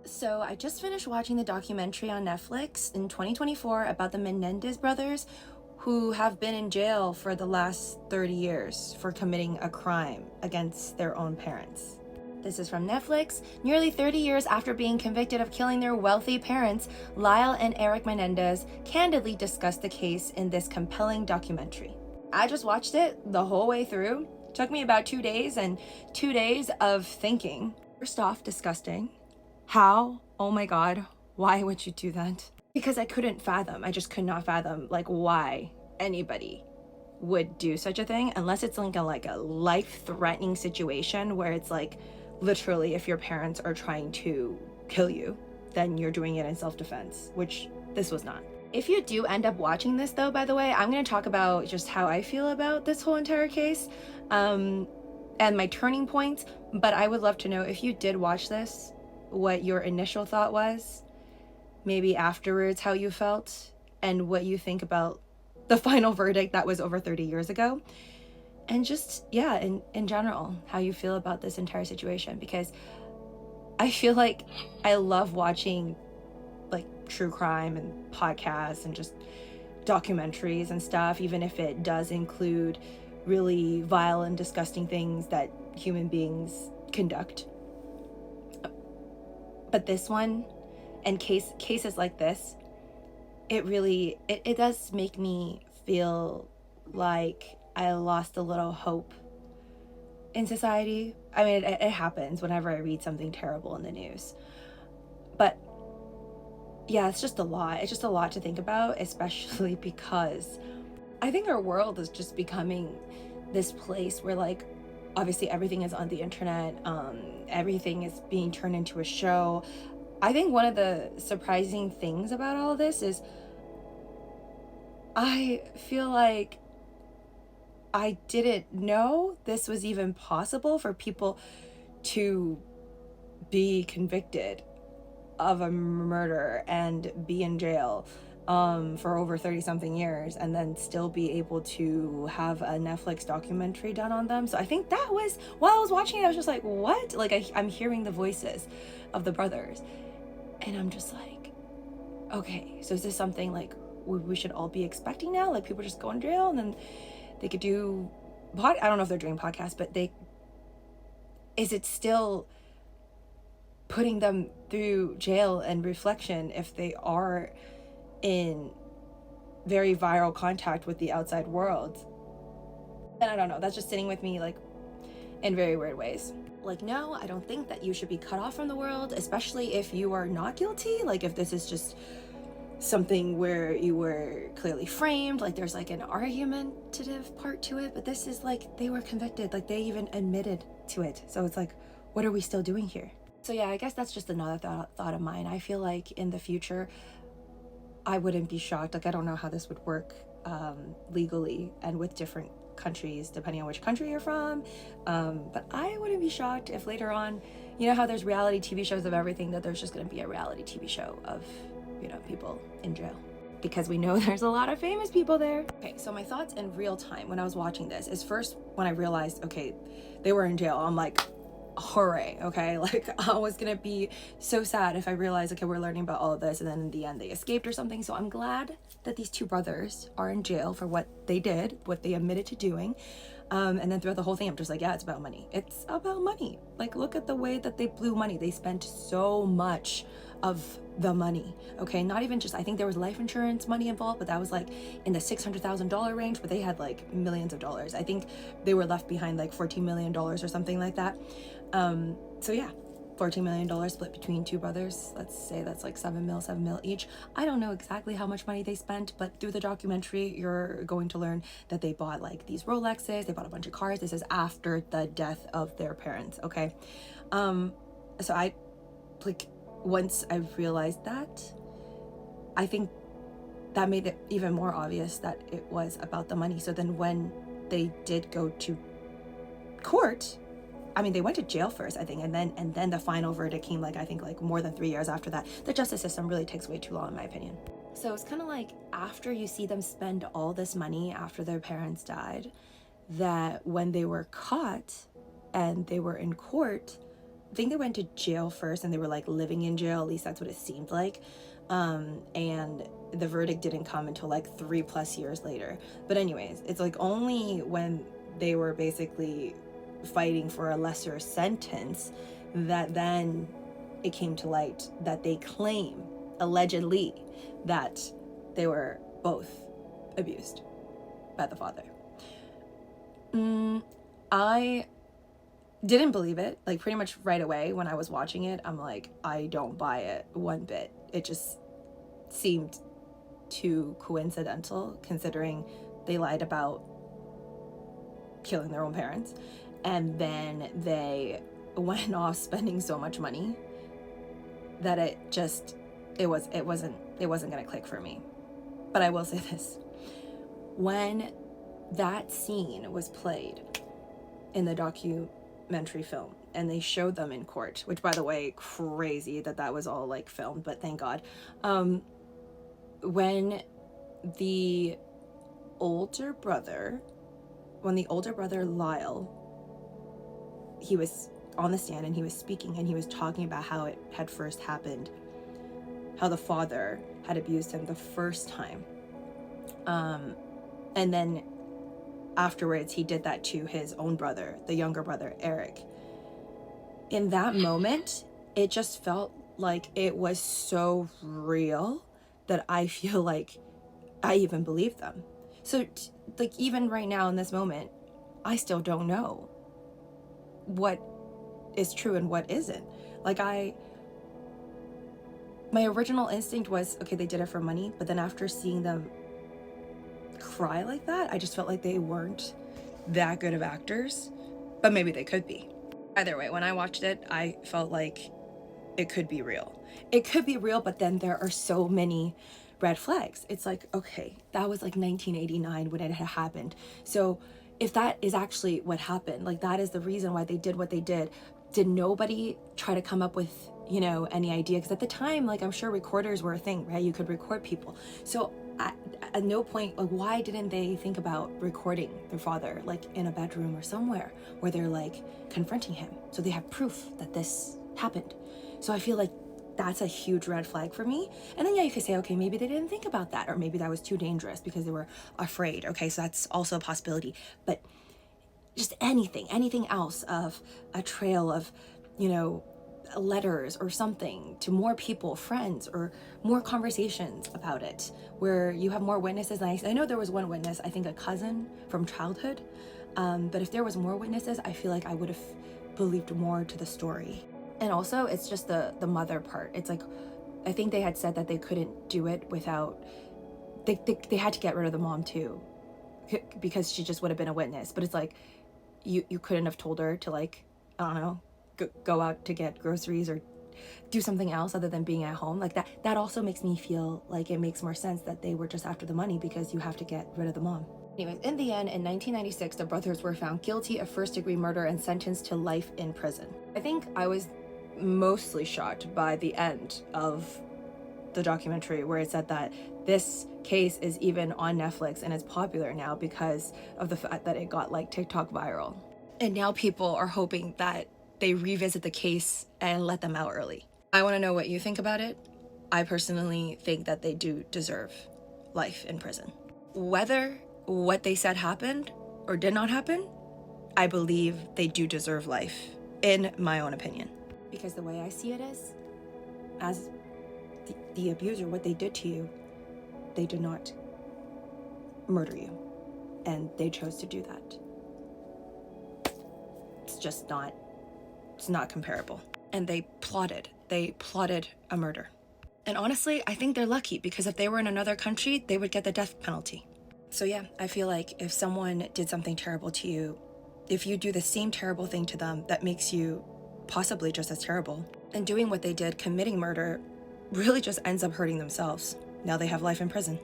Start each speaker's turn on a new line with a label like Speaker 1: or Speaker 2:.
Speaker 1: So I just finished watching the documentary on Netflix in 2024 about the Menendez brothers, who have been in jail for the last 30 years for committing a crime against their own parents. This is from Netflix. Nearly 30 years after being convicted of killing their wealthy parents, Lyle and Eric Menendez candidly discussed the case in this compelling documentary. I just watched it the whole way through. Took me about 2 days and 2 days of thinking. First off, disgusting. How? Oh my God, why would you do that? Because I couldn't fathom, I just could not fathom like why anybody would do such a thing unless it's like a life-threatening situation where it's like literally if your parents are trying to kill you, then you're doing it in self-defense, which this was not. If you do end up watching this though, by the way, I'm going to talk about just how I feel about this whole entire case and my turning points, but I would love to know if you did watch this, what your initial thought was, maybe afterwards how you felt, and what you think about the final verdict that was over 30 years ago, and just yeah, in general, how you feel about this entire situation, because I feel like I love watching like true crime and podcasts and just documentaries and stuff, even if it does include really vile and disgusting things that human beings conduct. But this one, and cases like this, it does make me feel like I lost a little hope in society. I mean, it happens whenever I read something terrible in the news. But yeah, it's just a lot. It's just a lot to think about, especially because I think our world is just becoming this place where like obviously everything is on the internet, everything is being turned into a show. I think one of the surprising things about all of this is I feel like I didn't know this was even possible for people to be convicted of a murder and be in jail for over 30 something years and then still be able to have a Netflix documentary done on them. So I think that was, while I was watching it, I was just like, what? Like I'm hearing the voices of the brothers and I'm just like, okay, so is this something like we should all be expecting now? Like people just go in jail and then they could do I don't know if they're doing podcasts, but is it still putting them through jail and reflection if they are in very viral contact with the outside world? And I don't know, that's just sitting with me like in very weird ways. Like, no, I don't think that you should be cut off from the world, especially if you are not guilty. Like if this is just something where you were clearly framed, like there's like an argumentative part to it, but this is like they were convicted, like they even admitted to it. So it's like, what are we still doing here? So yeah, I guess that's just another thought of mine. I feel like in the future, I wouldn't be shocked. Like I don't know how this would work legally and with different countries, depending on which country you're from. But I wouldn't be shocked if later on, you know how there's reality TV shows of everything, that there's just gonna be a reality TV show of, you know, people in jail. Because we know there's a lot of famous people there. Okay, so my thoughts in real time when I was watching this is first when I realized, okay, they were in jail, I'm like, hooray, okay? Like I was gonna be so sad if I realized, okay, we're learning about all of this and then in the end they escaped or something. So I'm glad that these two brothers are in jail for what they did, what they admitted to doing. And then throughout the whole thing, I'm just like, yeah, it's about money. It's about money. Like, look at the way that they blew money. They spent so much of the money, okay? Not even just, I think there was life insurance money involved, but that was like in the $600,000 range, but they had like millions of dollars. I think they were left behind like $14 million or something like that. So yeah, $14 million split between two brothers. Let's say that's like 7 mil each. I don't know exactly how much money they spent, but through the documentary, you're going to learn that they bought like these Rolexes, they bought a bunch of cars. This is after the death of their parents, okay? So I, like, once I realized that, I think that made it even more obvious that it was about the money. So then when they did go to court, I mean, they went to jail first, I think, and then the final verdict came, like, I think, like, more than 3 years after that. The justice system really takes way too long, in my opinion. So it's kind of like after you see them spend all this money after their parents died, that when they were caught and they were in court, think they went to jail first, and they were like living in jail, at least that's what it seemed like. And the verdict didn't come until like 3+ years later. But anyways, it's like only when they were basically fighting for a lesser sentence that then it came to light that they claim, allegedly, that they were both abused by the father. I didn't believe it, like pretty much right away when I was watching it. I'm like, I don't buy it one bit. It just seemed too coincidental, considering they lied about killing their own parents, and then they went off spending so much money that it wasn't gonna click for me. But I will say this: when that scene was played in the documentary film and they showed them in court, which, by the way, crazy that was all like filmed, but thank God, when the older brother Lyle, he was on the stand and he was speaking and he was talking about how it had first happened, how the father had abused him the first time, and then afterwards he did that to his own brother, the younger brother, Eric. In that moment, it just felt like it was so real that I feel like I even believed them. So like even right now in this moment, I still don't know what is true and what isn't. Like my original instinct was, okay, they did it for money, but then after seeing them cry like that, I just felt like they weren't that good of actors, but maybe they could be. Either way, when I watched it, I felt like it could be real. It could be real, but then there are so many red flags. It's like, okay, that was like 1989 when it had happened. So if that is actually what happened, like that is the reason why they did what they did nobody try to come up with, you know, any idea? Because at the time, like, I'm sure recorders were a thing, right? You could record people. So at no point, like, why didn't they think about recording their father, like in a bedroom or somewhere where they're like confronting him, so they have proof that this happened? So I feel like that's a huge red flag for me. And then, yeah, you could say, okay, maybe they didn't think about that, or maybe that was too dangerous because they were afraid. Okay, so that's also a possibility. But just anything else of a trail of, you know, letters or something to more people, friends, or more conversations about it, where you have more witnesses. And I know there was one witness, I think a cousin from childhood, but if there was more witnesses, I feel like I would have believed more to the story. And also, it's just the mother part. It's like, I think they had said that they couldn't do it without, they had to get rid of the mom too, because she just would have been a witness. But it's like, you couldn't have told her to, like, I don't know, go out to get groceries or do something else other than being at home. Like that also makes me feel like it makes more sense that they were just after the money, because you have to get rid of the mom. Anyways, in the end, in 1996, the brothers were found guilty of first-degree murder and sentenced to life in prison. I think I was mostly shocked by the end of the documentary, where it said that this case is even on Netflix and it's popular now because of the fact that it got like TikTok viral. And now people are hoping that they revisit the case and let them out early. I want to know what you think about it. I personally think that they do deserve life in prison. Whether what they said happened or did not happen, I believe they do deserve life, in my own opinion. Because the way I see it is, as the abuser, what they did to you, they did not murder you, and they chose to do that. It's not comparable. And they plotted a murder. And honestly, I think they're lucky, because if they were in another country, they would get the death penalty. So yeah, I feel like if someone did something terrible to you, if you do the same terrible thing to them, that makes you possibly just as terrible. And doing what they did, committing murder, really just ends up hurting themselves. Now they have life in prison.